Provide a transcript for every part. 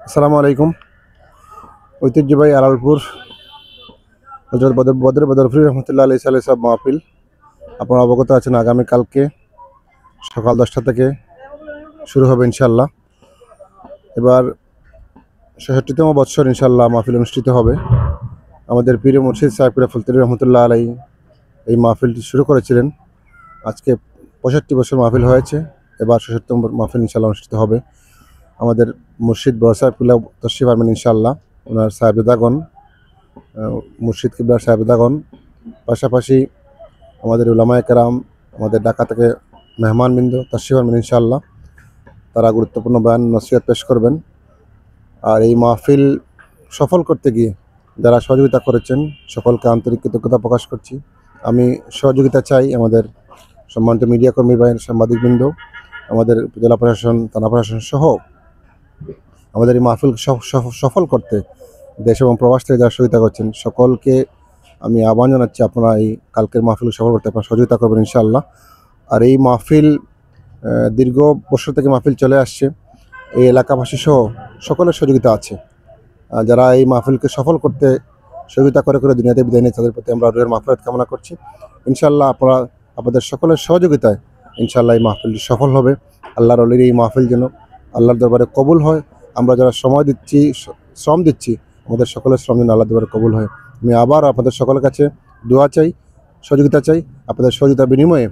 আসসালামু আলাইকুম। ঐতিহ্যবাহী আলালপুর হযরত বদরফরি রহমতুল্লাহ আলাইহি সাহেব মাহফিল আপনারা অবগত আছেন। আগামীকালকে সকাল 10টা থেকে শুরু হবে ইনশাআল্লাহ। এবার ৬৬তম বৎসর ইনশাআল্লাহ মাহফিল অনুষ্ঠিত হবে। আমাদের পীর মুর্শিদ সাহেব ফুলতলি রহমতুল্লাহ আলাইহি এই মাহফিলটি শুরু করেছিলেন। আজকে ৬৫ বছর মাহফিল হয়েছে। এবার ৬৬তম মাহফিল ইনশাআল্লাহ অনুষ্ঠিত হবে। আমাদের মুর্শিদ বড় সাহেব কিবলা তশরিফ আনবেন ইনশাআল্লাহ। ওনার সাহেবজাদাগণ, মুর্শিদ কিবলার সাহেবজাদাগণ, পাশাপাশি আমাদের উলামায়ে কেরাম, আমাদের ঢাকা থেকে মেহমানবৃন্দ তশরিফ আনবেন ইনশাআল্লাহ। তারা গুরুত্বপূর্ণ বয়ান নসিহত পেশ করবেন। আর এই মাহফিল সফল করতে গিয়ে যারা সহযোগিতা করেছেন সকলকে আন্তরিক কৃতজ্ঞতা প্রকাশ করছি। আমি সহযোগিতা চাই আমাদের সম্মানিত মিডিয়া কর্মী ভাইয়ের, সাংবাদিকবৃন্দ, আমাদের উপজেলা প্রশাসন, থানা প্রশাসন সহ আমাদের এই মাহফিল সফল করতে দেশ এবং প্রবাস থেকে যারা সহযোগিতা করছেন সকলকে আমি আহ্বান জানাচ্ছি, আপনারা এই কালকের মাহফিল সফল করতে আপনারা সহযোগিতা করবেন ইনশাআল্লাহ। আর এই মাহফিল দীর্ঘ বছর থেকে মাহফিল চলে আসছে। এই এলাকাবাসী সহ সকলের সহযোগিতা আছে। যারা এই মাহফিলকে সফল করতে সহযোগিতা করে দুনিয়াতে বিদায় নিয়ে তাদের প্রতি আমরা রুহের মাগফিরাত কামনা করছি। ইনশাআল্লাহ আপনাদের সকলের সহযোগিতায় ইনশাআল্লাহ এই মাহফিলটি সফল হবে। আল্লাহর ওলির এই মাহফিল যেন আল্লাহর দরবারে কবুল হয়। আমরা যারা সময় দিচ্ছি, শ্রম দিচ্ছি, আমাদের সকলের শ্রম যেন আল্লাহর দরবারে কবুল হয়। আমি আবার আপনাদের সকলের কাছে দোয়া চাই, সহযোগিতা চাই। আপনাদের সহযোগিতার বিনিময়ে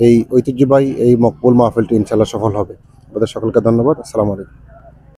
এই ঐতিহ্যবাহী এই মকবুল মাহফিলটি ইনশাআল্লাহ সফল হবে। আপনাদের সকলকে ধন্যবাদ। আসসালামু আলাইকুম।